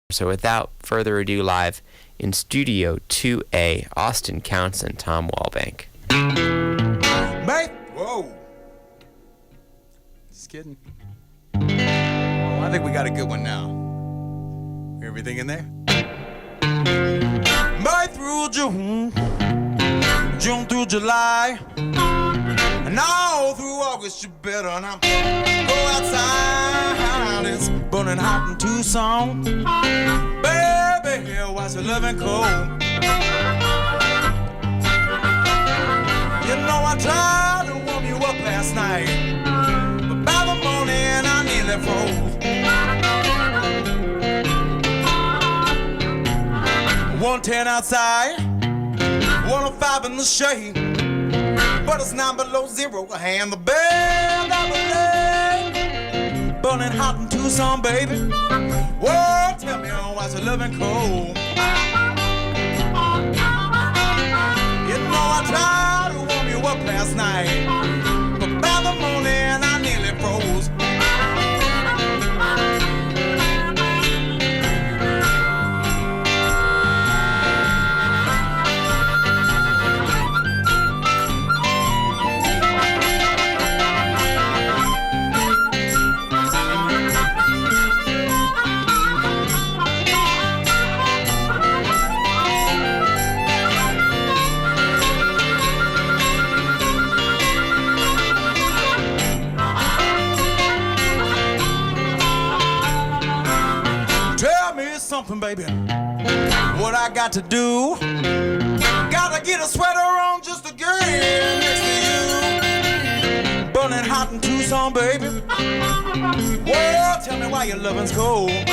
So without further ado, live in Studio 2A, Austin Counts and Tom Walbank. Mate! Whoa! Just kidding. Oh, I think we got a good one now. Everything in there? May through June, June through July, and all through August you better not go outside. It's burning hot in Tucson. Baby, why's your loving cold? You know I tried to warm you up last night, but by the morning I nearly froze. 110 outside, 105 in the shade, but it's 9 below zero, and the bell down below, burning hot in Tucson, baby. Whoa, tell me, why's your loving cold? You know I tried to warm you up last night, but by the morning I nearly froze. Something, baby, what I got to do? Gotta get a sweater on just to get next to you. Burning hot in Tucson, baby. Whoa, tell me why your loving's cold. You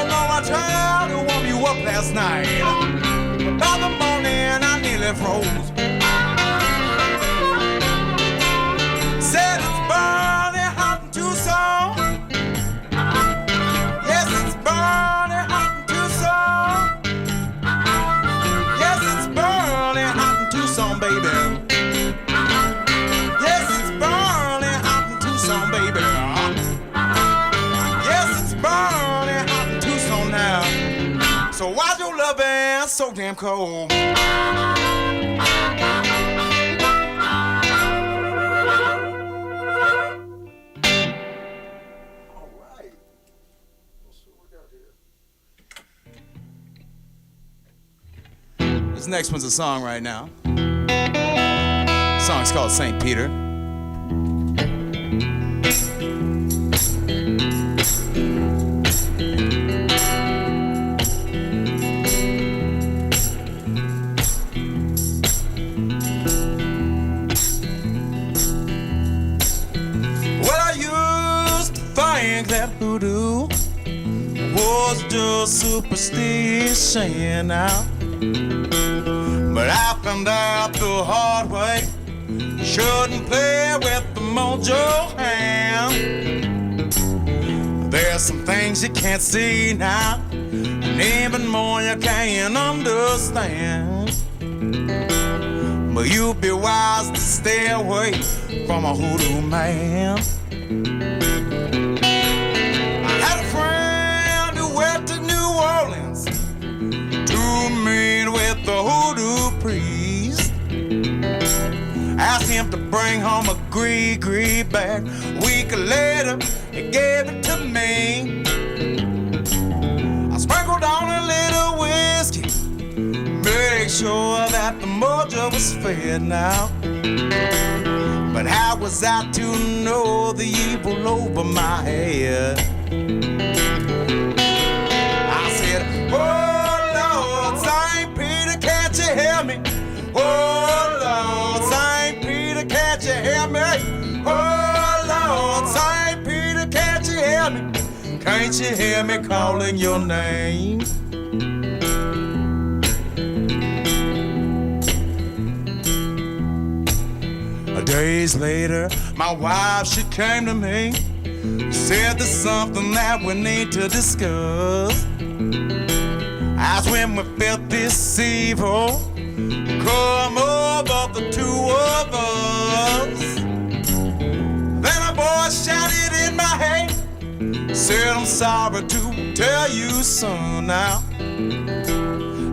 know I tried to warm you up last night, but by the morning I nearly froze. Said it's burning hot in Tucson. So why's your loving so damn cold? All right. Let's see what we got here. This next one's a song right now. The song's called St. Peter. That hoodoo was just superstition now, but I found out the hard way. You shouldn't play with the mojo hand. There's some things you can't see now, and even more you can't understand. But you'd be wise to stay away from a hoodoo man. With the hoodoo priest, asked him to bring home a gree bag. A week later, he gave it to me. I sprinkled on a little whiskey, make sure that the mojo was fed now. But how was I to know the evil over my head? I said, oh, hear me? Oh Lord, St. Peter, can't you hear me? Oh Lord, St. Peter, can't you hear me? Can't you hear me calling your name? Days later, my wife, she came to me, said there's something that we need to discuss. As when we felt this evil come over the two of us, then a voice shouted in my head, Said I'm sorry to tell you, son, now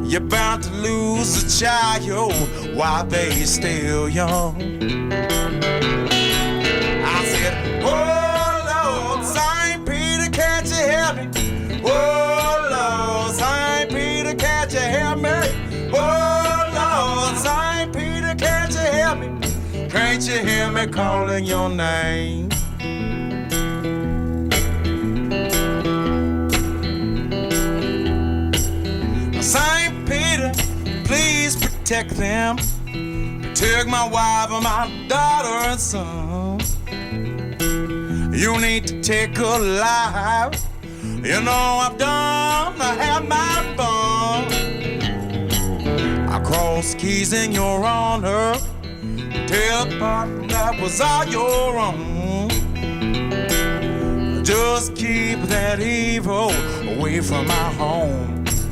you're bound to lose a child while they still young. I said, oh Lord, St. Peter, can't you help me? Oh Lord, St. Peter, can't you help me? Oh Lord, St. Peter, can't you help me? Can't you hear me calling your name? St. Peter, please protect them. Protect my wife and my daughter and son. You need to take a life. You know I've done, I have my fun. I crossed keys in your honor. Tell the partner that was all your own. Just keep that evil away from my home.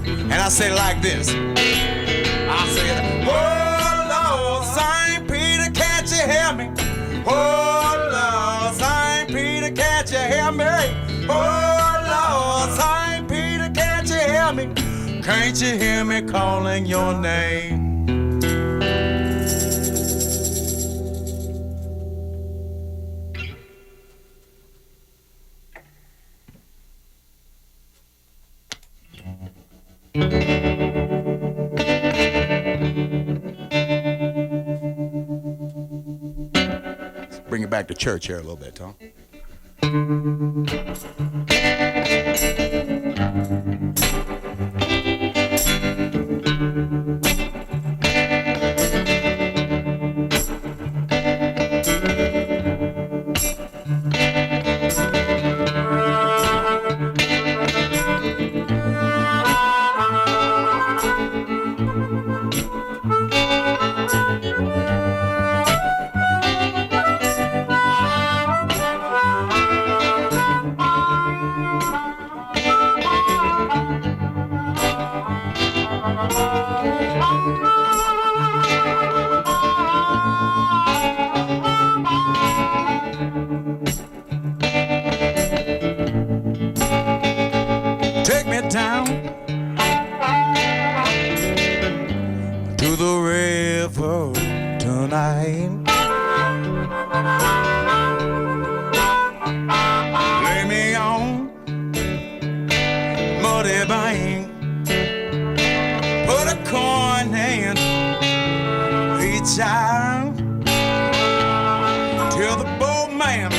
And I said it like this. I said, oh Lord, St. Peter, can't you help me? Oh Lord, St. Peter, can't you help me? Oh Lord, St. Peter, can't you help me? Can't you hear me calling your name? Let's bring it back to church here a little bit, Tom. Take me down to the river tonight. Lay me on muddy bank. Put a coin in each eye. Till the boatman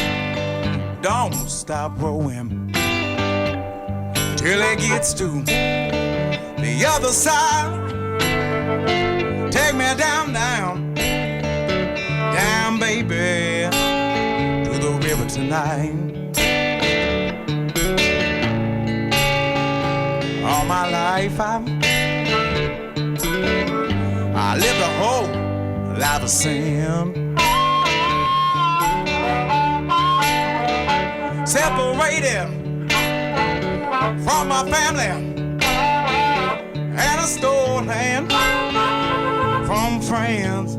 don't stop rowing. Till it gets to the other side. Take me down, down, down, baby, to the river tonight. All my life I lived a whole life of sin. Separated from my family and a stolen from friends,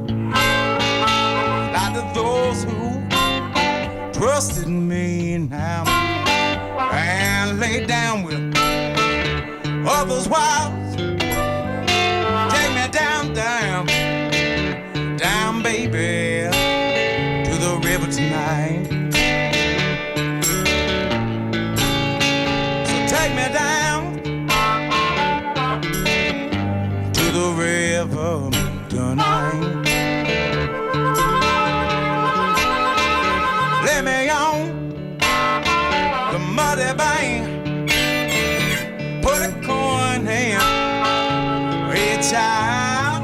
like to those who trusted me now and laid down with others' wives. Take me down, down, down, baby, to the river tonight. Take me down to the river tonight. Lay me on the muddy bank. Put a coin in each eye.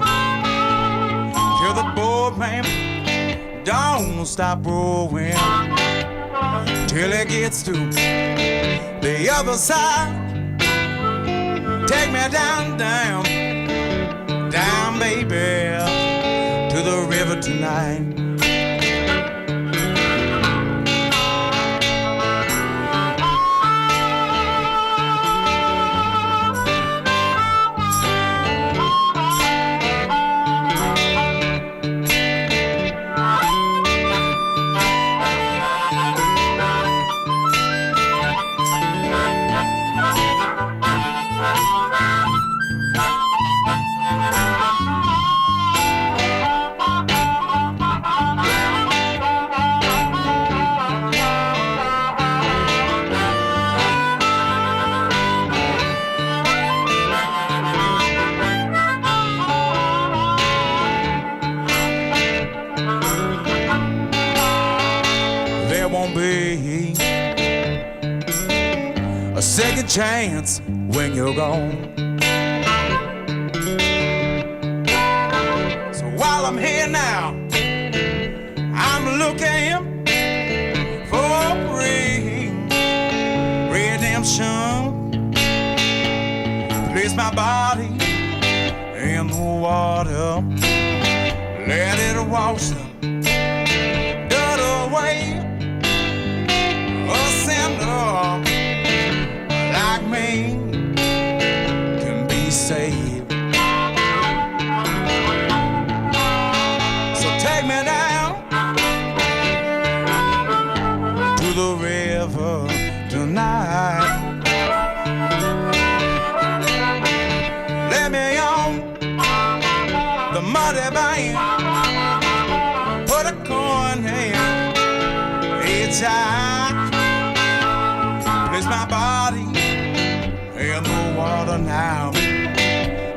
Till the boatman don't stop rowing. Till it gets to the other side. Take me down, down, down, baby, to the river tonight. won't be a second chance when you're gone. So while I'm here now, I'm looking for redemption. Place my body in the water, let it wash the dirt away. A sinner like me can be saved. So take me down to the river tonight. Let me on the muddy bank. Put a coin in each eye. Place my body in the water now.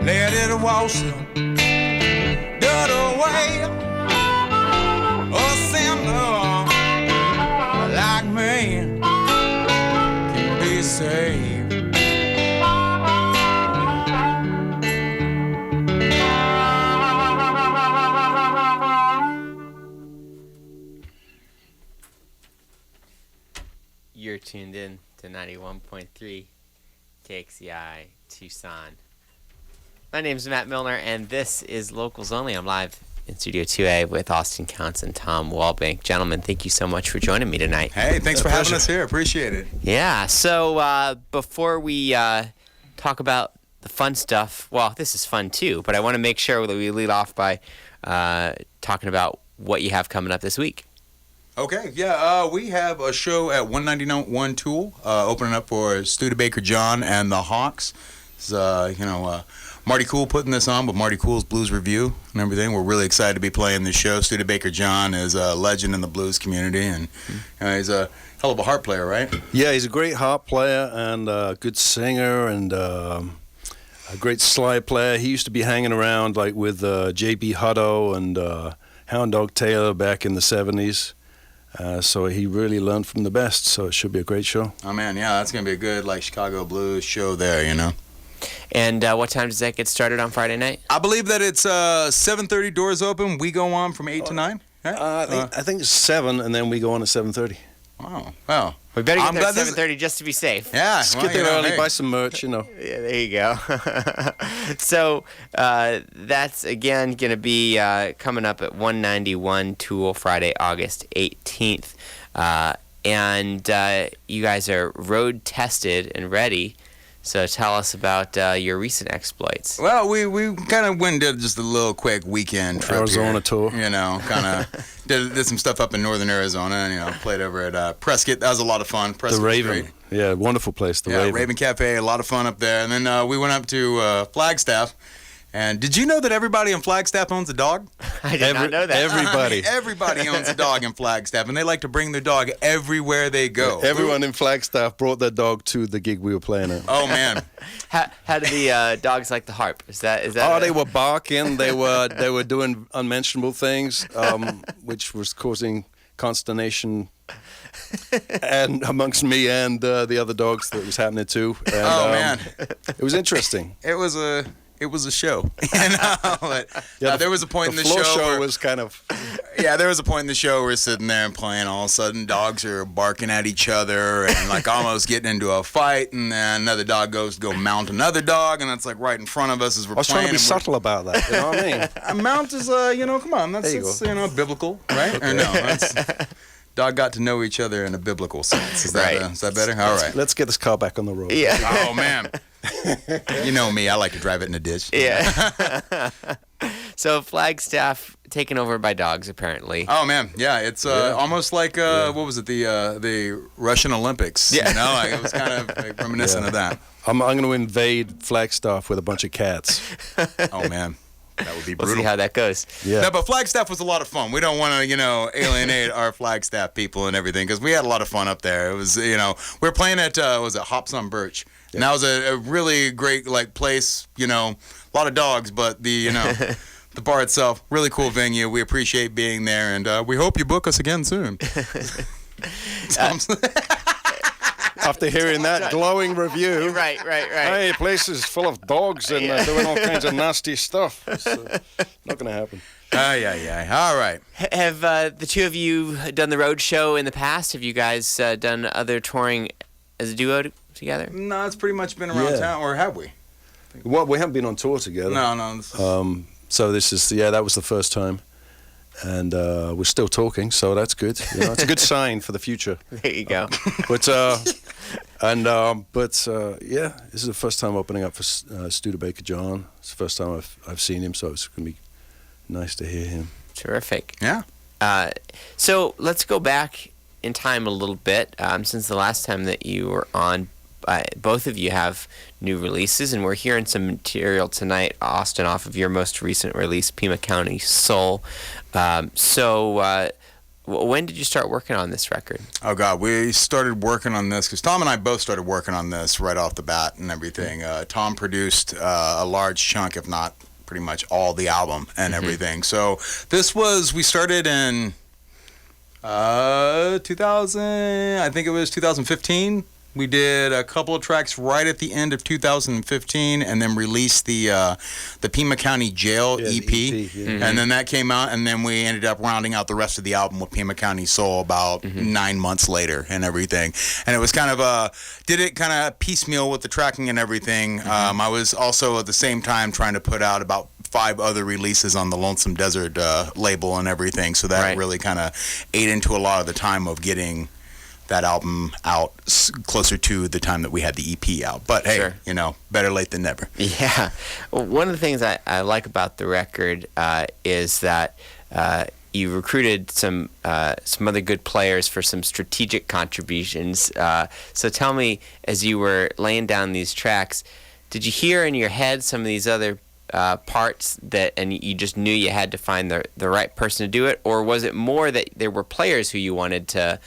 Let it wash the dirt away. A sinner like me can be saved. You're tuned in to 91.3 KXCI Tucson. My name is Matt Milner, and this is Locals Only. I'm live in Studio 2A with Austin Counts and Tom Walbank. Gentlemen, thank you so much for joining me tonight. Hey, thanks for having us here. Appreciate it. Yeah, so before we talk about the fun stuff, well, this is fun too, but I want to make sure that we lead off by talking about what you have coming up this week. Okay, yeah, we have a show at 191 Tool, opening up for Studebaker John and the Hawks. It's, Marty Cool putting this on, but Marty Cool's Blues Review and everything. We're really excited to be playing this show. Studebaker John is a legend in the blues community, and he's a hell of a harp player, right? Yeah, he's a great harp player and a good singer and a great slide player. He used to be hanging around like with J.B. Hutto and Hound Dog Taylor back in the 70s. So he really learned from the best, so it should be a great show. Oh, man, yeah, that's going to be a good, Chicago blues show there, you know. And what time does that get started on Friday night? I believe that it's 7:30 doors open. We go on from 8 to 9. Right? I think it's 7, and then we go on at 7:30. Wow, well. We better get I'm there at glad 7:30 just to be safe. Yeah. Let's get there early, buy some merch, you know. Yeah, there you go. So that's, again, going to be coming up at 191 Tool, Friday, August 18th. And you guys are road tested and ready. So tell us about your recent exploits. Well, we kind of went and did just a little quick weekend trip Arizona here. tour. You know, kind of did some stuff up in northern Arizona, and played over at Prescott. That was a lot of fun. Prescott The Raven. was great. Yeah, wonderful place, the Raven. Raven Cafe, a lot of fun up there. And then we went up to Flagstaff. And did you know that everybody in Flagstaff owns a dog? I did not know that. Everybody. Everybody owns a dog in Flagstaff, and they like to bring their dog everywhere they go. Everyone in Flagstaff brought their dog to the gig we were playing at. Oh, man. How did the dogs like the harp? Is that? Oh, they were barking. They were doing unmentionable things, which was causing consternation and amongst me and the other dogs that was happening to. And, man. It was interesting. It was a show, But, there was a point in the floor show where, was kind of. Yeah, there was a point in the show where we're sitting there and playing. All of a sudden, dogs are barking at each other and almost getting into a fight. And then another dog goes to go mount another dog, and that's right in front of us as we're I was playing. trying to be subtle about that. You know what I mean? A mount is, come on, that's biblical, right? Okay. Or no? That's, dog got to know each other in a biblical sense. Is that better? All right. Let's get this car back on the road. Yeah. Oh man. You know me, I like to drive it in a ditch. Yeah. So Flagstaff taken over by dogs, apparently. Oh man, yeah, it's almost like what was it, the Russian Olympics? Yeah. It was kind of reminiscent of that. I'm going to invade Flagstaff with a bunch of cats. Oh man. That would be We'll brutal. see how that goes. Yeah. No, but Flagstaff was a lot of fun. We don't want to, alienate our Flagstaff people and everything, because we had a lot of fun up there. It was, we were playing at, was it Hops on Birch? Yeah. And that was a really great, place, a lot of dogs, but the, the bar itself, really cool venue. We appreciate being there, and we hope you book us again soon. After hearing that glowing review, Right. hey, place is full of dogs and doing all kinds of nasty stuff. It's not going to happen. All right. Have the two of you done the road show in the past? Have you guys done other touring as a duo together? No, it's pretty much been around town, or have we? Well, we haven't been on tour together. No. So this is, that was the first time. And we're still talking, so that's good. It's a good sign for the future. There you go. But this is the first time opening up for Studebaker John. It's the first time I've seen him, so it's going to be nice to hear him. Terrific. Yeah. So let's go back in time a little bit. Since the last time that you were on, both of you have new releases, and we're hearing some material tonight, Austin, off of your most recent release, Pima County Soul. When did you start working on this record? Oh, God, we started working on this because Tom and I both started working on this right off the bat and everything. Tom produced a large chunk, if not pretty much all the album and everything. So we started in 2000, I think it was 2015. We did a couple of tracks right at the end of 2015, and then released the Pima County Jail EP, and then that came out, and then we ended up rounding out the rest of the album with Pima County Soul about 9 months later and everything. And it was kind of did it kind of piecemeal with the tracking and everything. I was also at the same time trying to put out about 5 other releases on the Lonesome Desert label and everything, so that really kind of ate into a lot of the time of getting that album out closer to the time that we had the EP out. But hey, better late than never. Yeah. Well, one of the things I like about the record is that you recruited some other good players for some strategic contributions. So tell me, as you were laying down these tracks, did you hear in your head some of these other parts and you just knew you had to find the right person to do it, or was it more that there were players who you wanted to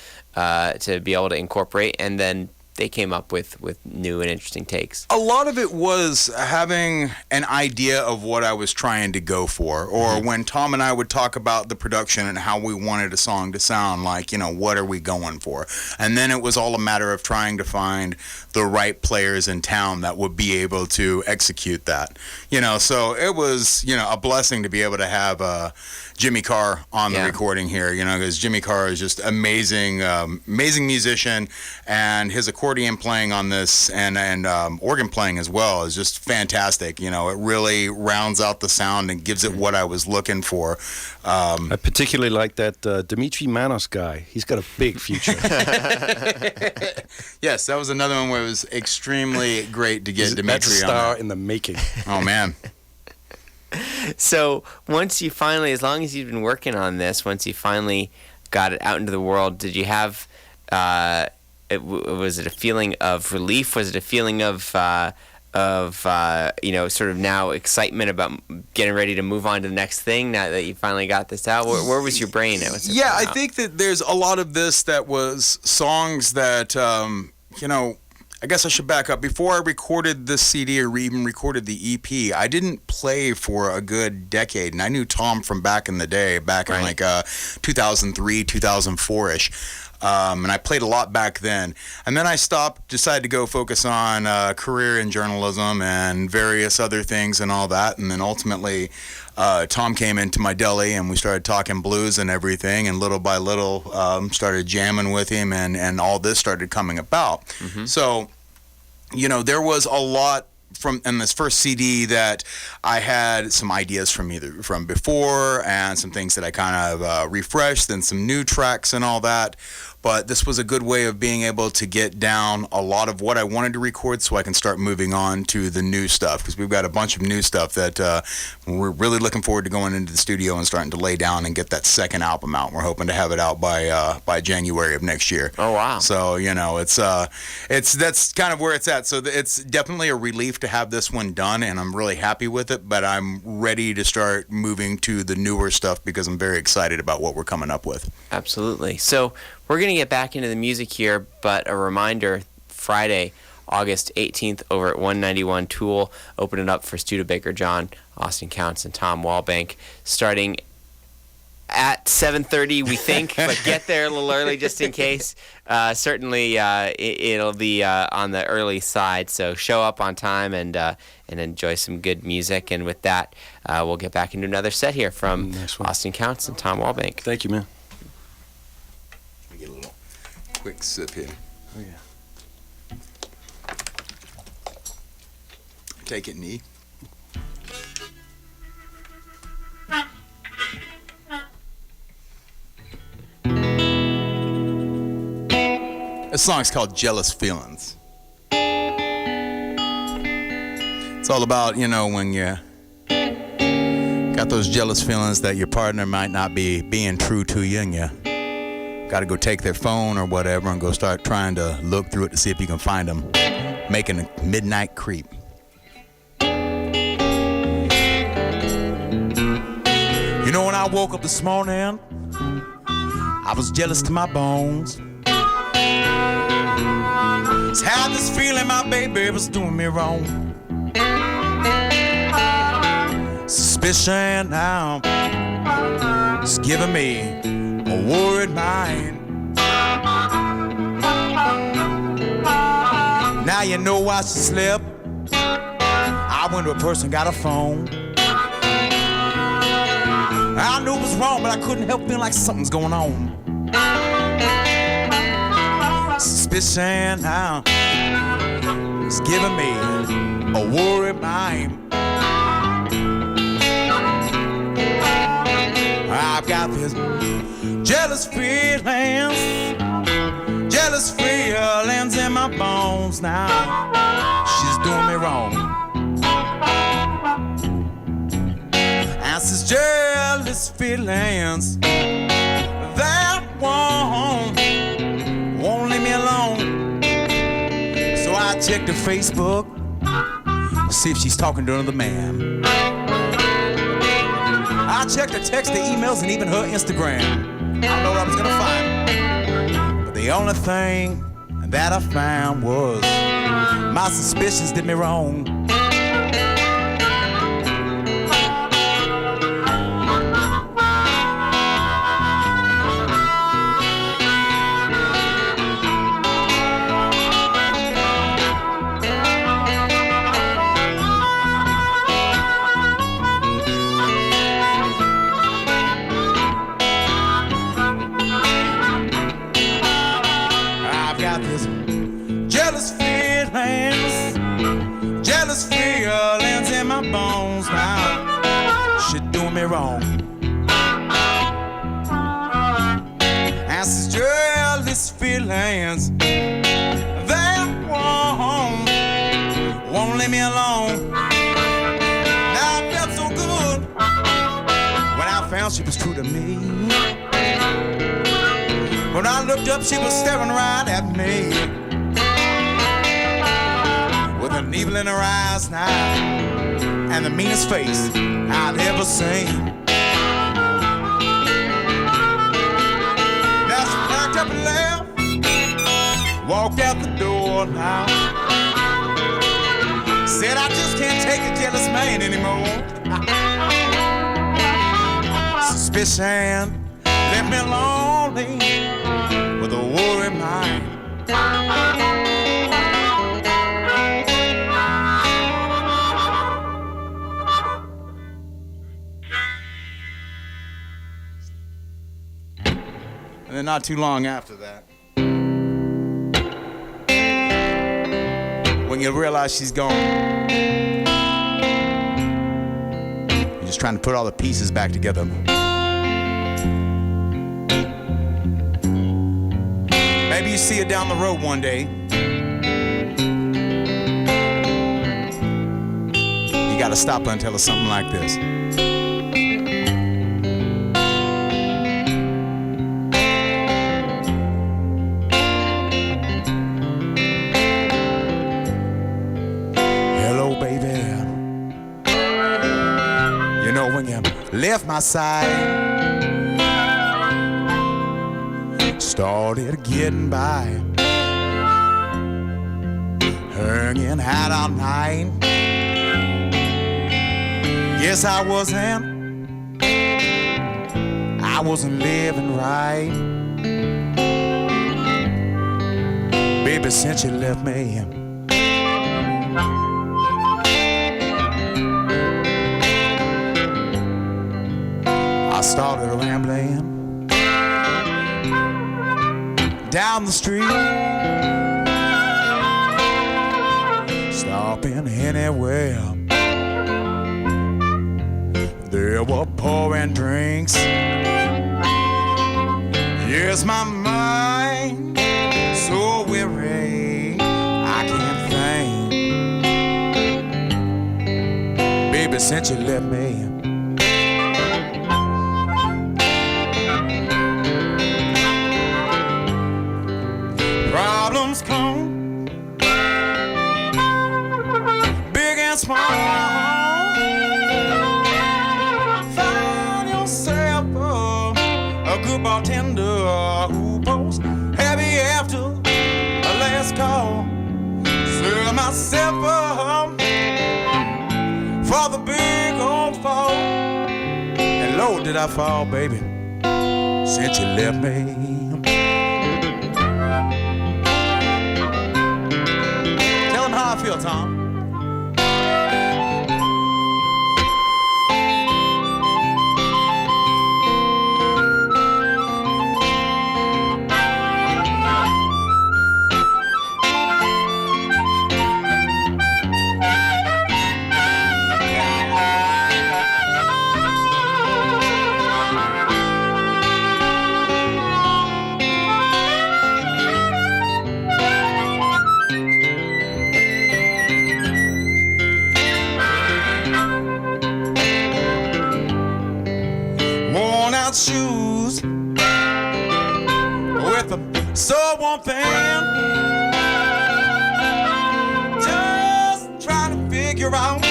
be able to incorporate, and then they came up with new and interesting takes? A lot of it was having an idea of what I was trying to go for, or when Tom and I would talk about the production and how we wanted a song to sound, like, what are we going for? And then it was all a matter of trying to find the right players in town that would be able to execute that. So it was, a blessing to be able to have Jimmy Carr on the recording here, because Jimmy Carr is just amazing musician, and his accordion playing on this and organ playing as well is just fantastic. It really rounds out the sound and gives it what I was looking for. I particularly like that Dimitri Manos guy. He's got a big future. Yes, that was another one where it was extremely great to get Dimitri That's a star on that. in the making. Oh, man. So once you finally, as long as you've been working on this, once you finally got it out into the world, did you have, was it a feeling of relief? Was it a feeling of sort of now excitement about getting ready to move on to the next thing now that you finally got this out? Where was your brain at? I think that there's a lot of this that was songs that, I guess I should back up. Before I recorded this CD or even recorded the EP, I didn't play for a good decade. And I knew Tom from back in the day, in like 2003, 2004-ish. And I played a lot back then. And then I decided to go focus on career in journalism and various other things and all that. And then ultimately, Tom came into my deli and we started talking blues and everything. And little by little, started jamming with him, and all this started coming about. So, there was a lot in this first CD that I had some ideas from before, and some things that I kind of refreshed, then some new tracks and all that. But this was a good way of being able to get down a lot of what I wanted to record so I can start moving on to the new stuff, because we've got a bunch of new stuff that we're really looking forward to going into the studio and starting to lay down and get that second album out. We're hoping to have it out by January of next year. Oh, wow. So, that's kind of where it's at. So it's definitely a relief to have this one done, and I'm really happy with it, but I'm ready to start moving to the newer stuff because I'm very excited about what we're coming up with. Absolutely. So we're going to get back into the music here, but a reminder, Friday, August 18th over at 191 Tool, opening up for Studebaker John, Austin Counts, and Tom Walbank, starting at 7:30, we think, but get there a little early just in case. Certainly, it'll be on the early side, so show up on time and enjoy some good music. And with that, we'll get back into another set here from Austin Counts and Tom Walbank. Thank you, man. Let me get a little quick sip here. Oh, yeah. Take it, knee. This song's called Jealous Feelings. It's all about, when you got those jealous feelings that your partner might not be being true to you, and you got to go take their phone or whatever and go start trying to look through it to see if you can find them making a midnight creep. When I woke up this morning, I was jealous to my bones. Just had this feeling my baby was doing me wrong. Suspicion now is giving me a worried mind. Now you know why she slept. I went to a person, got a phone. I knew it was wrong, but I couldn't help feeling like something's going on. Suspicion now is giving me a worried mind. I've got this jealous feelings in my bones now. She's doing me wrong. And this jealous feelings that won't leave me alone. So I checked her Facebook to see if she's talking to another man. I checked her text, her emails, and even her Instagram. I don't know what I was gonna find, but the only thing that I found was my suspicions did me wrong. Feelings in my bones now. She doing me wrong. And this jealous feelings that won't leave me alone. Now I felt so good when I found she was true to me. When I looked up, she was staring right at me. An evil in her eyes now, and the meanest face I'd ever seen. Now she packed up and left, walked out the door now. Said I just can't take a jealous man anymore. Suspicion left me lonely with a worried mind. And then not too long after that, when you realize she's gone, you're just trying to put all the pieces back together. Maybe you see her down the road one day. You gotta stop her and tell her something like this. Left my side, started getting by, hanging out all night. Guess I I wasn't living right. Baby, since you left me, I started rambling down the street, stopping anywhere. They were pouring drinks. Yes, my mind so weary, I can't think. Baby, since you left me, problems come, big and small. Find yourself a good bartender who posts heavy after a last call. Serve myself up for the big old fall. And Lord, did I fall, baby, since you left me. How I feel, Tom. Shoes with a so-worn fan, just trying to figure out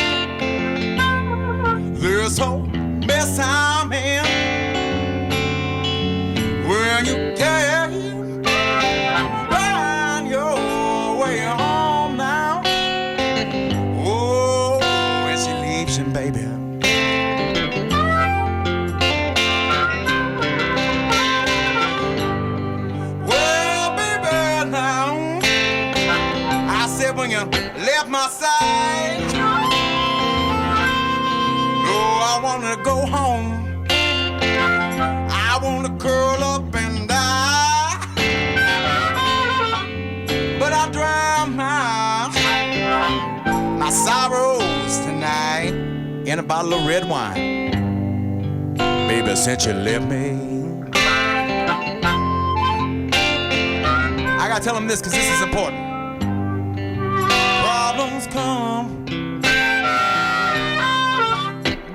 this whole mess I'm in. When you can't find your way home now, oh, when she leaves you, baby. When you left my side, no, I wanna go home. I wanna curl up and die, but I drown my sorrows tonight in a bottle of red wine. Baby, since you left me, I gotta tell them this, 'cause this is important. Problems come,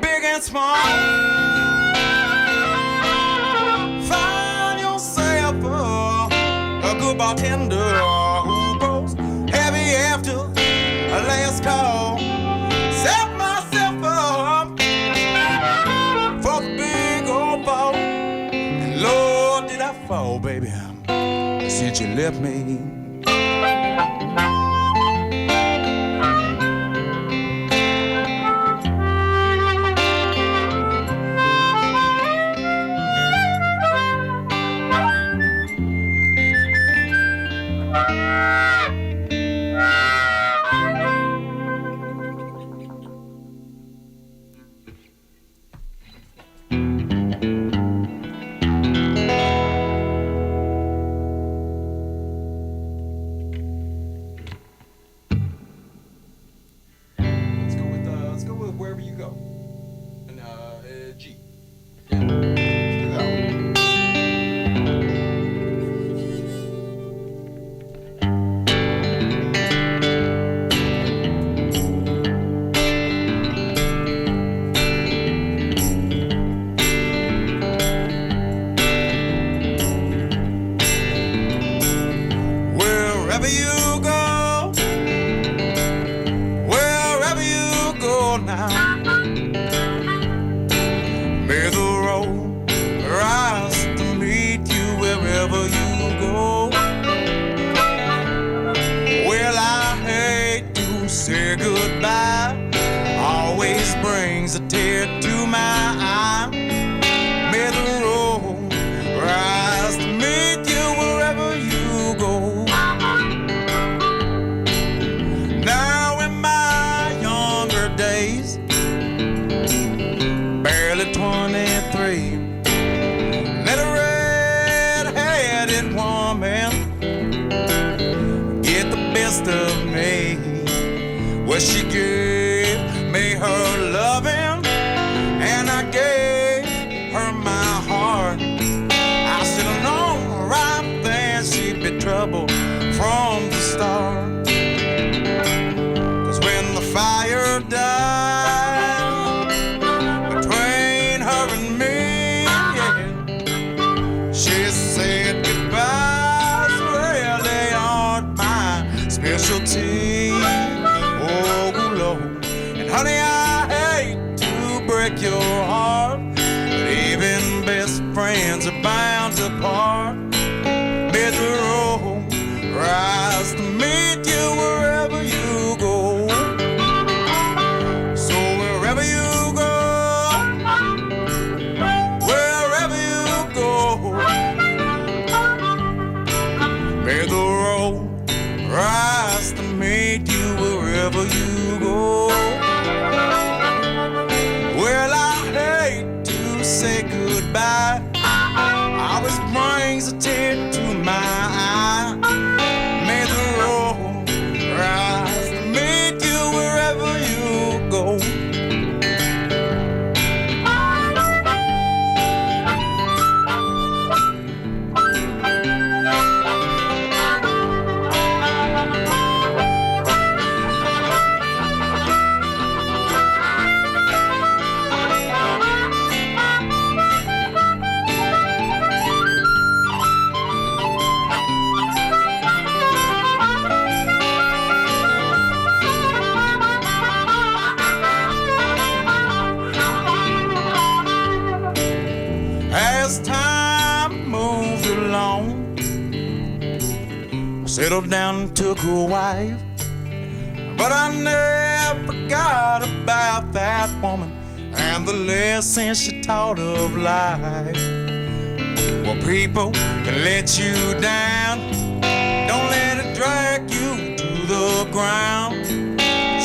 big and small. Find yourself a good bartender who goes heavy after a last call. Set myself up for the big old fall. And Lord, did I fall, baby, since you left me. Say goodbye always brings a tear to my eye. May the road woman get the best of me. Well, she gave me her loving, and I gave her my heart. I should have known right then she'd be trouble from the start. 'Cause when the fire died between her and me, yeah, she said goodbyes really aren't my specialty. Oh, Lord. And honey, I hate to break your heart, but even best friends are bound to part. May the road rise to meet you wherever you go. So wherever you go, wherever you go, may the road rise to meet you wherever you go. Well, I hate to say goodbye, always brings a tear to my eye. May the road rise to meet you wherever you go. As time moved along, I settled down and took a wife. But I never forgot about that woman and the lessons she taught of life. Well, people can let you down, don't let it drag you to the ground.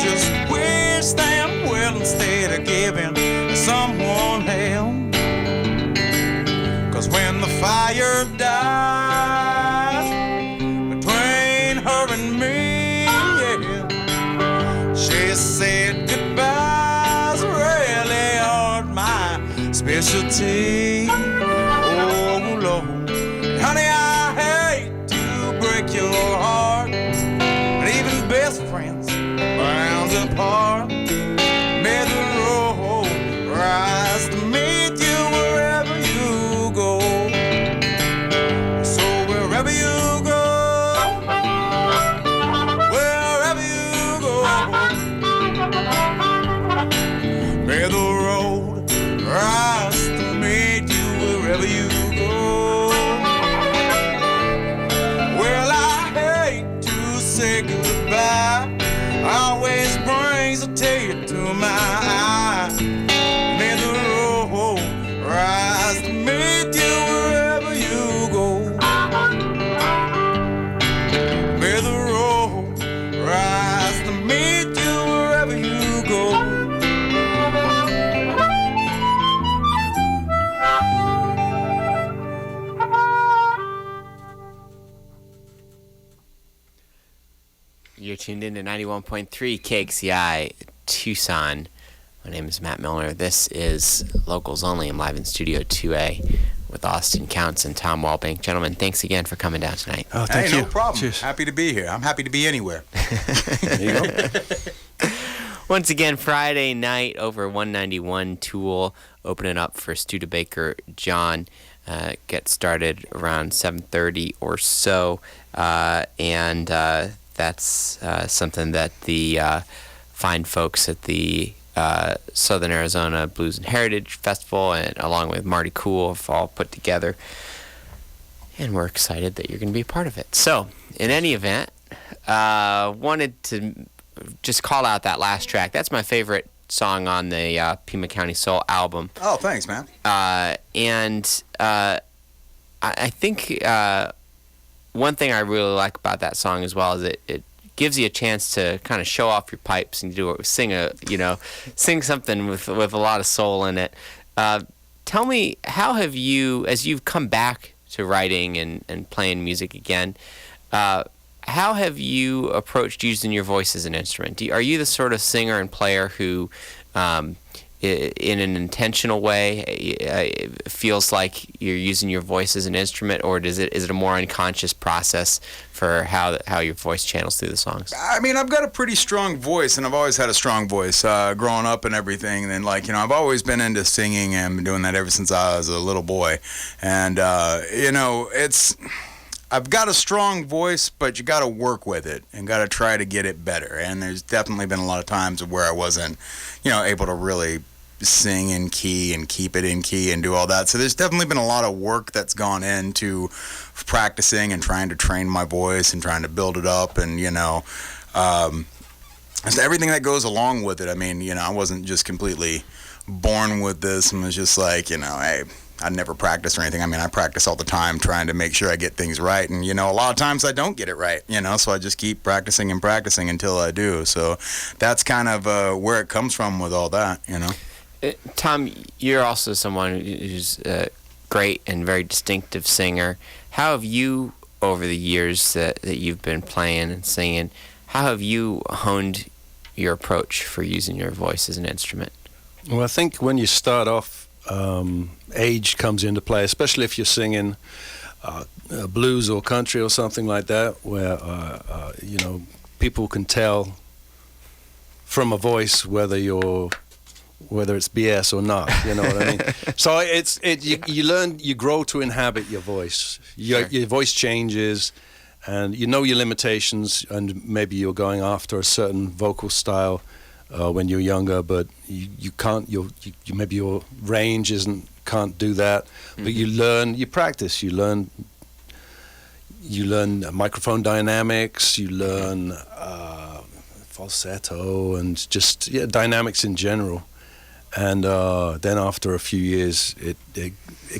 Just wish them well instead of giving someone hell. 'Cause when the fire dies between her and me, yeah, she said goodbyes really aren't my specialty. Oh, Lord. Honey, I hate to break your heart, but even best friends bound apart. May the road rise to meet you wherever you go. So wherever you go, wherever you go, may the road rise to meet you wherever you go. Well, I hate to say goodbye, always brings a tear to my eye. May the road rise to meet you wherever you go. May the road rise to meet you wherever you go. You're tuned in to 91.3 KXCI Tucson. My name is Matt Milner. This is Locals Only. I'm live in Studio 2A with Austin Counts and Tom Walbank. Gentlemen, thanks again for coming down tonight. Oh, thank Hey, you. no problem. Cheers. Happy to be here. I'm happy to be anywhere. There you go. Once again, Friday night over 191 Tool, opening up for Studebaker John. Get started around 7:30 or so, and that's something that the fine folks at the Southern Arizona Blues and Heritage Festival, and along with Marty Cool, have all put together, and we're excited that you're going to be a part of it. So, in any event, wanted to just call out that last track. That's my favorite song on the Pima County Soul album. Oh, thanks, man. And I think one thing I really like about that song as well is it gives you a chance to kind of show off your pipes and sing something with a lot of soul in it. Tell me, how have you, as you've come back writing and playing music again. How have you approached using your voice as an instrument? Are you the sort of singer and player who, in an intentional way, feels like you're using your voice as an instrument, or is it a more unconscious process for how your voice channels through the songs? I mean, I've got a pretty strong voice, and I've always had a strong voice growing up and everything. And like, I've always been into singing and been doing that ever since I was a little boy. And I've got a strong voice, but you got to work with it and got to try to get it better. And there's definitely been a lot of times where I wasn't, able to really sing in key and keep it in key and do all that. So there's definitely been a lot of work that's gone into practicing and trying to train my voice and trying to build it up, and so everything that goes along with it. I mean, I wasn't just completely born with this and was just like, hey, I never practice or anything. I mean, I practice all the time trying to make sure I get things right. And, a lot of times I don't get it right, so I just keep practicing and practicing until I do. So that's kind of where it comes from with all that, Tom, you're also someone who's a great and very distinctive singer. How have you, over the years that you've been playing and singing, how have you honed your approach for using your voice as an instrument? Well, I think when you start off, age comes into play, especially if you're singing blues or country or something like that, where people can tell from a voice whether it's BS or not. You know what I mean? So you grow to inhabit your voice. Your voice changes, and you know your limitations, and maybe you're going after a certain vocal style when you're younger, but you can't. Maybe your range can't do that. Mm-hmm. But you practice. You learn microphone dynamics. You learn falsetto and just dynamics in general. And then after a few years, it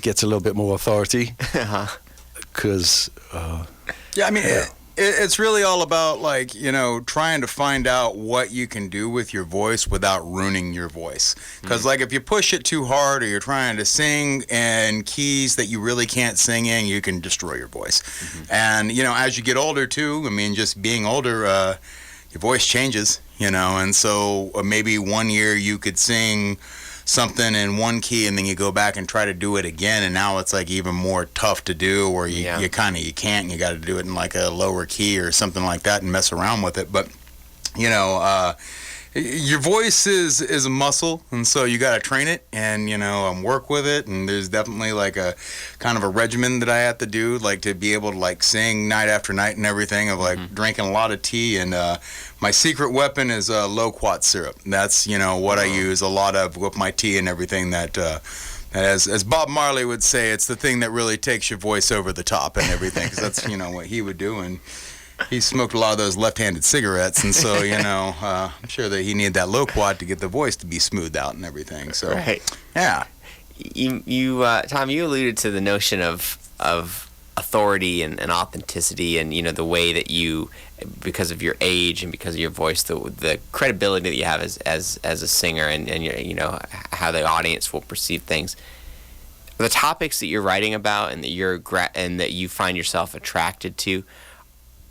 gets a little bit more authority. Because it's really all about trying to find out what you can do with your voice without ruining your voice. Because if you push it too hard, or you're trying to sing in keys that you really can't sing in, you can destroy your voice. Mm-hmm. And as you get older too, just being older, your voice changes. And so maybe one year you could sing something in one key, and then you go back and try to do it again, and now it's even more tough to do, or you can't, and you got to do it in a lower key or something like that and mess around with it. But your voice is a muscle, and so you got to train it and work with it. And there's definitely a kind of a regimen that I have to do, to be able to sing night after night and everything, of drinking a lot of tea. And my secret weapon is loquat syrup. That's what I use a lot of with my tea and everything. That as Bob Marley would say, it's the thing that really takes your voice over the top and everything, because that's what he would do. And he smoked a lot of those left-handed cigarettes, and so I'm sure that he needed that loquat to get the voice to be smoothed out and everything. So right. Yeah. You Tom, you alluded to the notion of authority and authenticity, and the way that you, because of your age and because of your voice, the credibility that you have as a singer, and how the audience will perceive things. The topics that you're writing about and that you find yourself attracted to,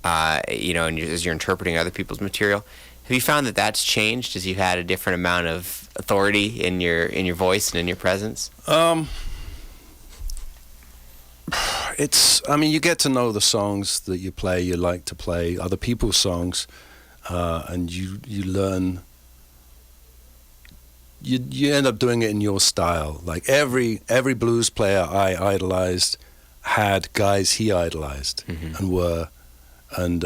and as you're interpreting other people's material, have you found that that's changed as you've had a different amount of authority in your voice and in your presence? You get to know the songs that you play. You like to play other people's songs, and you learn. You end up doing it in your style. Every blues player I idolized had guys he idolized, and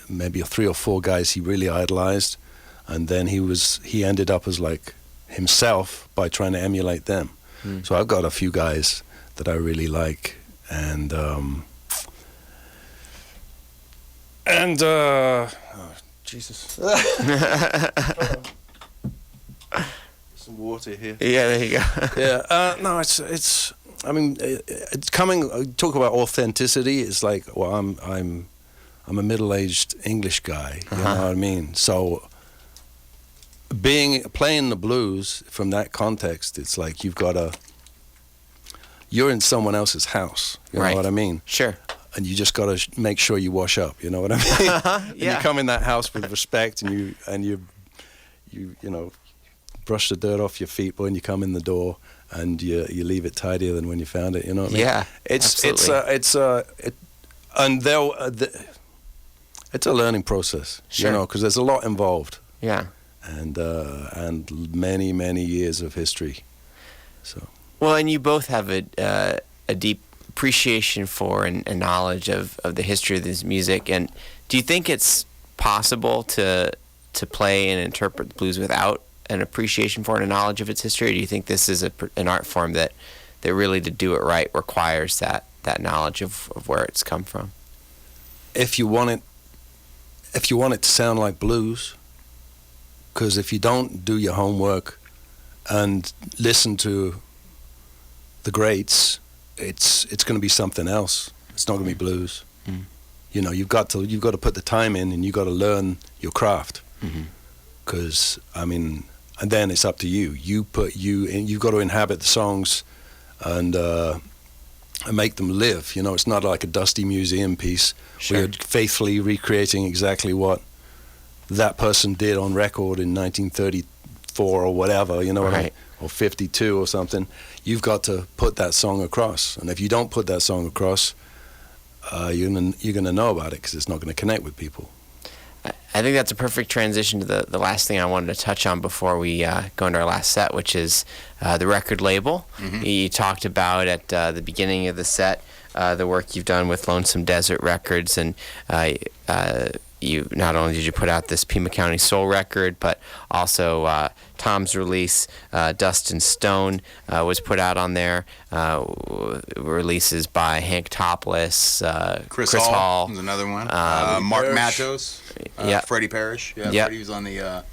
maybe 3 or 4 guys he really idolized, and then he ended up as himself by trying to emulate them. So I've got a few guys that I really like, and Jesus. Some water here. Yeah, there you go. Yeah. No, it's. It's coming. Talk about authenticity. It's I'm a middle-aged English guy. You know what I mean? So playing the blues from that context, it's you've got you're in someone else's house. You know what I mean? Sure. And you just got to make sure you wash up. You know what I mean? And Yeah. you come in that house with respect, and you know, brush the dirt off your feet when you come in the door, and you leave it tidier than when you found it. You know what I mean? Yeah. Absolutely. It's a learning process. Sure. You know, because there's a lot involved. Yeah. And many years of history. So. Well, and you both have a deep appreciation for and knowledge of the history of this music. And do you think it's possible to play and interpret the blues without an appreciation for and a knowledge of its history? Or do you think this is an art form that really, to do it right, requires that knowledge of where it's come from? If you want it to sound like blues, because if you don't do your homework and listen to the greats, it's going to be something else. It's not going to be blues. Mm. You know, you've got to put the time in, and you've got to learn your craft. Because I mean, and then it's up to you. You've got to inhabit the songs, and make them live. You know, it's not like a dusty museum piece. Sure. Where you're faithfully recreating exactly what that person did on record in 1934 or whatever. You know what I mean? Or 52 or something. You've got to put that song across, and if you don't put that song across, you're gonna know about it, because it's not going to connect with people. I think that's a perfect transition to the last thing I wanted to touch on before we go into our last set, which is the record label. You talked about at the beginning of the set the work you've done with Lonesome Desert Records, and you not only did you put out this Pima County Soul record, but also Tom's release, Dust and Stone, was put out on there. Releases by Hank Topless, Chris Hall is another one. Mark Parrish. Matos, Freddie Parrish. Yeah, Yep. Freddie was on the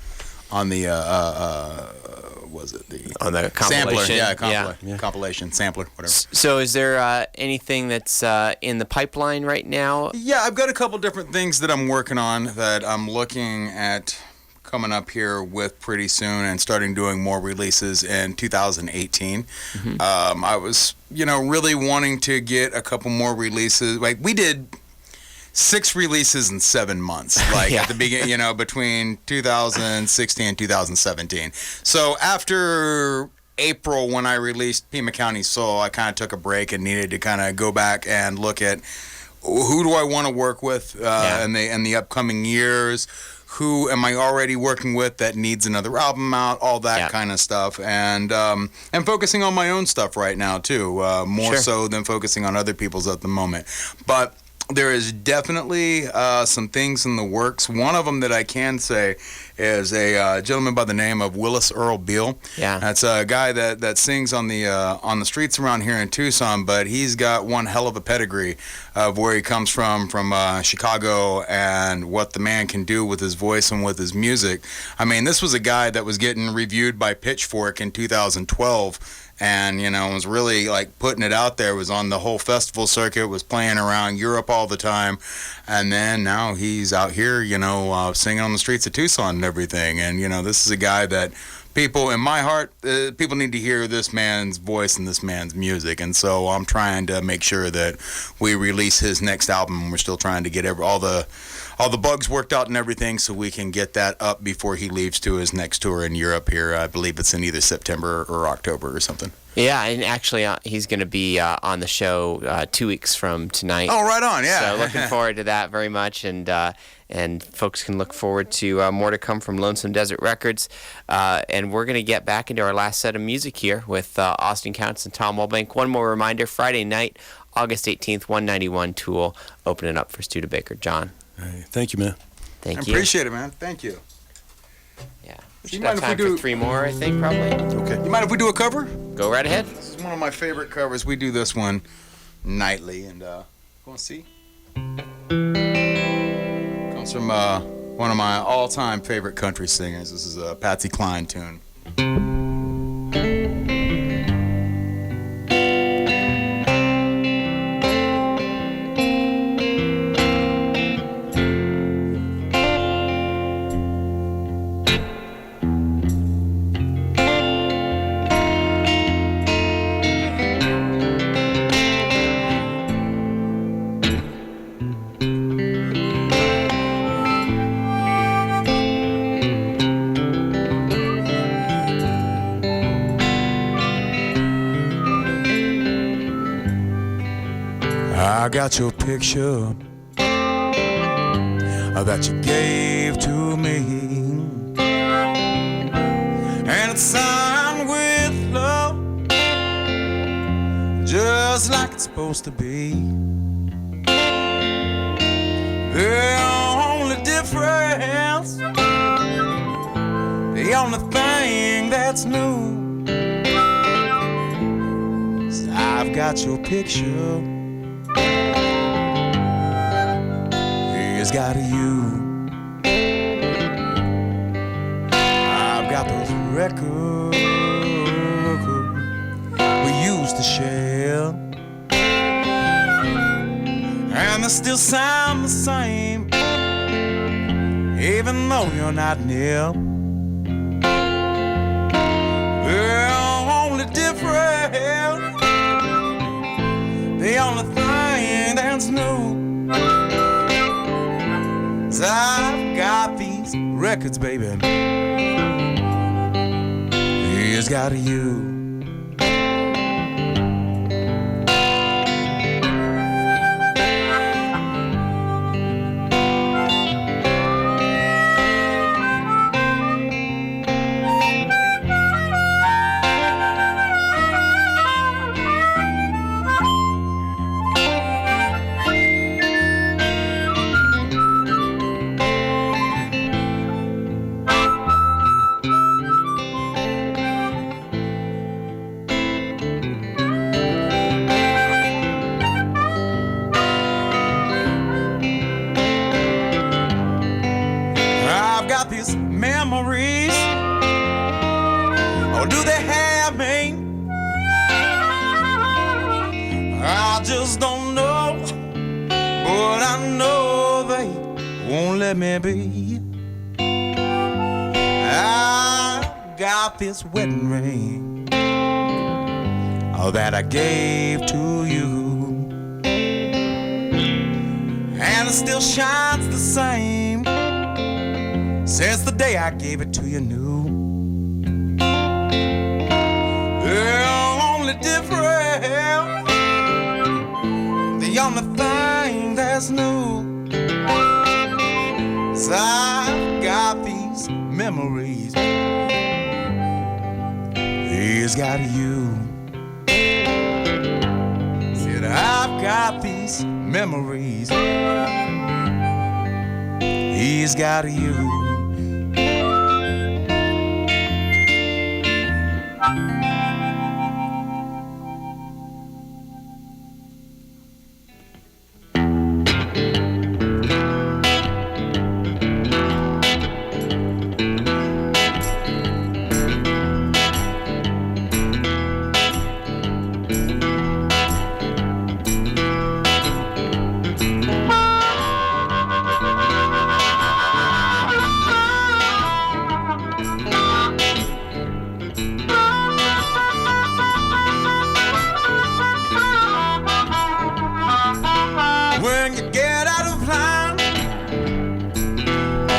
was it the on the sampler? compilation. Compilation, sampler, whatever. So is there anything that's in the pipeline right now? Yeah, I've got a couple different things that I'm working on that I'm looking at coming up here with pretty soon, and starting doing more releases in 2018. I was, really wanting to get a couple more releases. Like, we did 6 releases in 7 months, like at the beginning, between 2016 and 2017. So after April, when I released Pima County Soul, I kind of took a break and needed to kind of go back and look at who do I want to work with in the upcoming years. Who am I already working with that needs another album out? All that kind of stuff, and focusing on my own stuff right now too, more so than focusing on other people's at the moment. But there is definitely some things in the works. One of them that I can say is a gentleman by the name of Willis Earl Beal. Yeah, that's a guy that sings on the streets around here in Tucson, but he's got one hell of a pedigree of where he comes from Chicago, and what the man can do with his voice and with his music. I mean, this was a guy that was getting reviewed by Pitchfork in 2012. And, was really, like, putting it out there, was on the whole festival circuit, was playing around Europe all the time. And then now he's out here, singing on the streets of Tucson and everything. And, this is a guy that people, in my heart, people need to hear this man's voice and this man's music. And so I'm trying to make sure that we release his next album. We're still trying to get all the bugs worked out and everything, so we can get that up before he leaves to his next tour in Europe here. I believe it's in either September or October or something. Yeah, and actually he's going to be on the show 2 weeks from tonight. Oh, right on, yeah. So looking forward to that very much, and folks can look forward to more to come from Lonesome Desert Records. And we're going to get back into our last set of music here with Austin Counts and Tom Walbank. One more reminder, Friday night, August 18th, 191 Tool, opening up for Studebaker. John. Hey, thank you, man. Thank you. I appreciate it, man. Thank you. Yeah. We You should mind have if we time do- for 3 more, I think, probably. Okay. You mind if we do a cover? Go right ahead. This is one of my favorite covers. We do this one nightly, and go and see. Comes from one of my all-time favorite country singers. This is a Patsy Cline tune. got your picture that you gave to me, and it's signed with love, just like it's supposed to be. The only difference, the only thing that's new, is I've got your picture, here's got you. I've got those records we used to share, and they still sound the same, even though you're not near. The only difference, the only thing that's new, is I've got these records, baby. Here's got you. These memories, or do they have me? I just don't know, but I know they won't let me be. I got this wedding ring, that I gave to you, and it still shines the same since the day I gave it to you new. The only difference, the only thing that's new, is I've got these memories. Here's got you. Said I've got these memories. He's got you.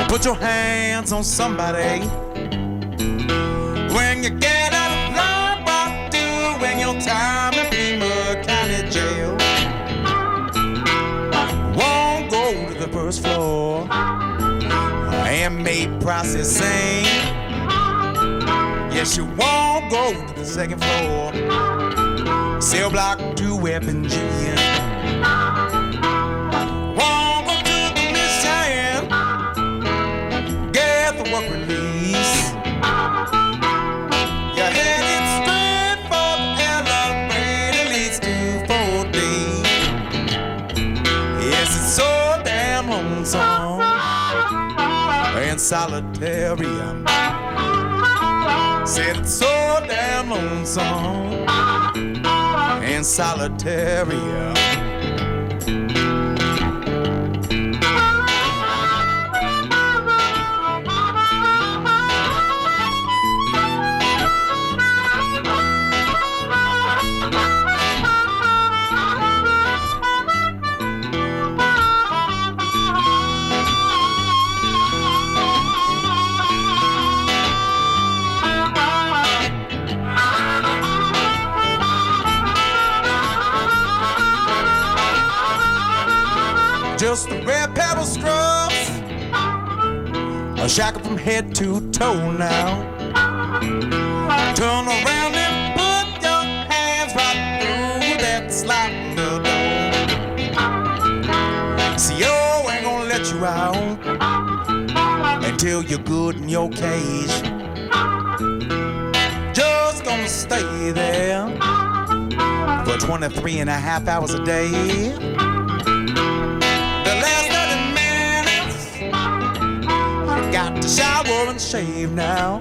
Put your hands on somebody. When you get out of line, but doing your time in Pima County Jail, won't go to the first floor, handmade processing. Yes, you won't go to the second floor, cell block 2 weapon G. Work release. You're headed straight for the elevator leads to 4D. Yes, it's so damn lonesome and solitary. Said it's so damn lonesome and solitary. wear pedal scrubs, a shackled from head to toe now. Turn around and put your hands right through that sliding door. CO ain't gonna let you out until you're good in your cage. Just gonna stay there for 23 and a half hours a day. The last 30 minutes, you got to shower and shave now.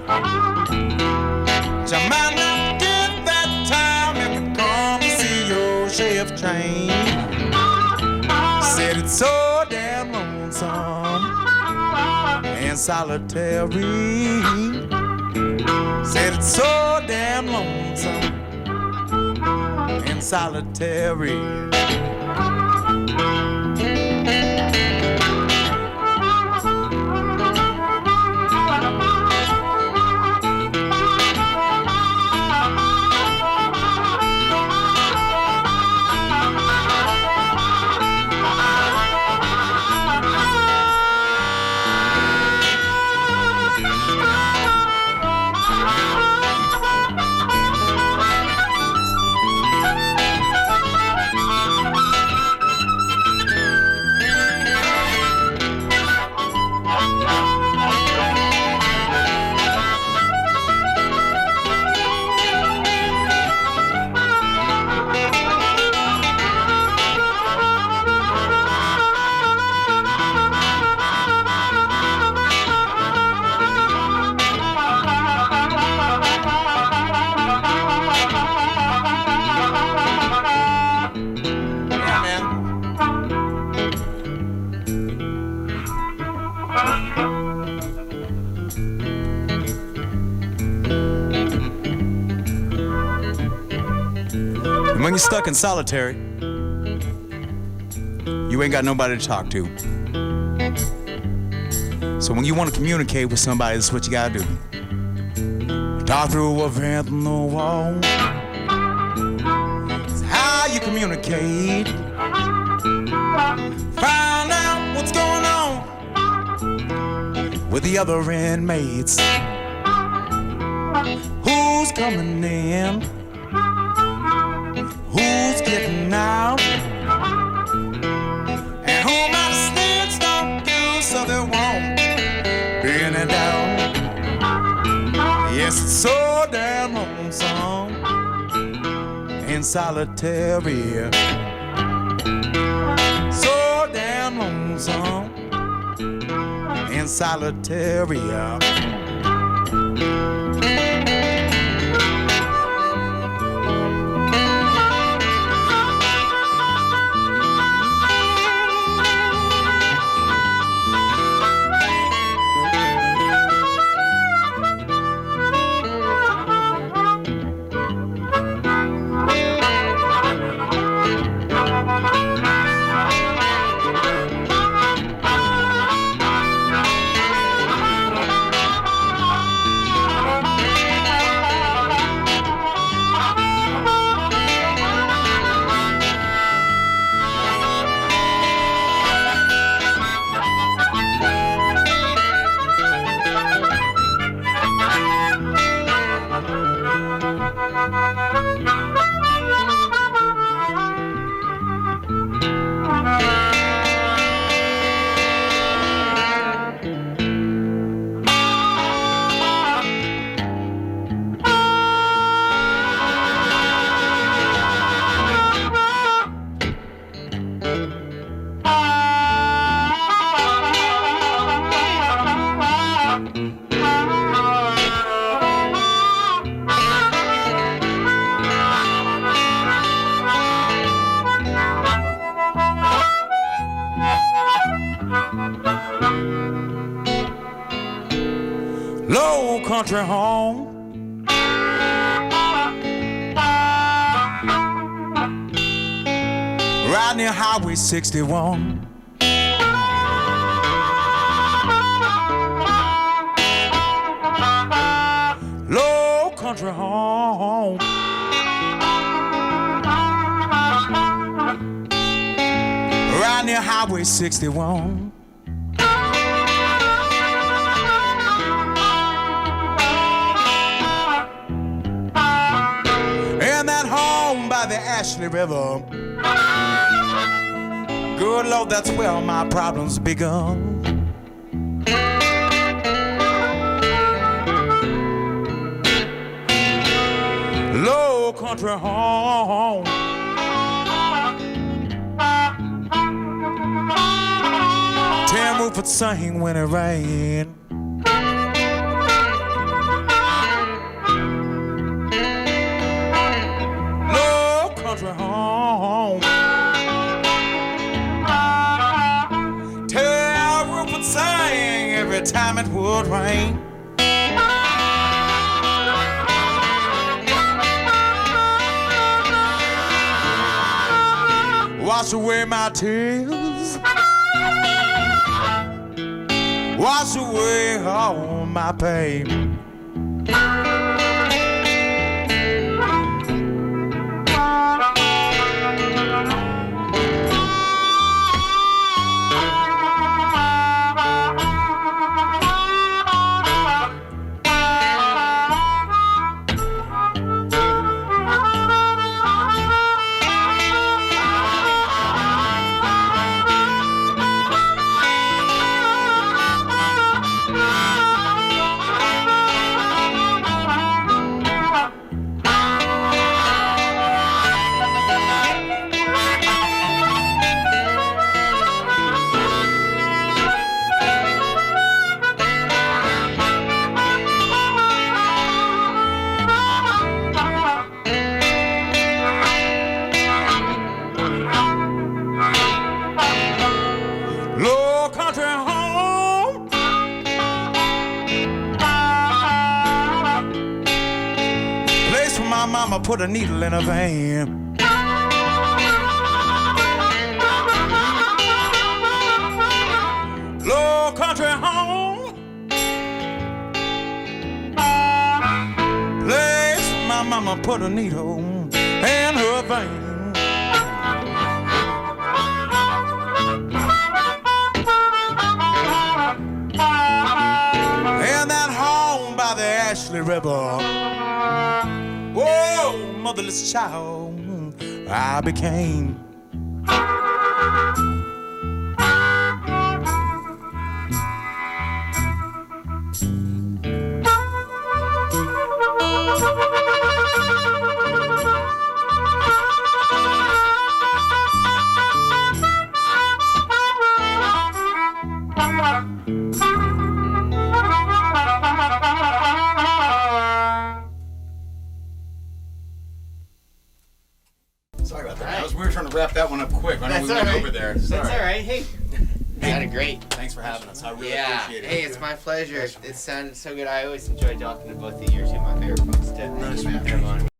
You might not get that time if you come to see your shift change. Said it's so damn lonesome and solitary. Said it's so damn lonesome and solitary. When you're stuck in solitary, you ain't got nobody to talk to. So when you want to communicate with somebody, this is what you gotta do. Talk through a vent in the wall. It's how you communicate. Find out what's going on with the other inmates. Who's coming in? Who's getting out? And who might snitch on you so they won't bring it down? Yes, it's so damn lonesome and solitary. So damn lonesome and solitary. Low country home, right near Highway 61. Low country home, right near Highway Highway 61. And that home by the Ashley River. Good Lord, that's where all my problems begun. Low country home. Tin roof would sing when it rained. Low country home. Tin roof would sing every time it would rain. Wash away my tears. Wash away all my pain. Low country home. Place where my mama put a needle in her vein. Low country home. Place where my mama put a needle in her vein. And that home by the Ashley River. Whoa, motherless child I became. Sorry about that. We were trying to wrap that one up quick. I know we went over there. That's all right. Hey, sounded great. Thanks for having us. I really Yeah. appreciate it. Hey, it's my pleasure. It sounded so good. I always enjoy talking to both of you. You're two of my favorite folks to have on.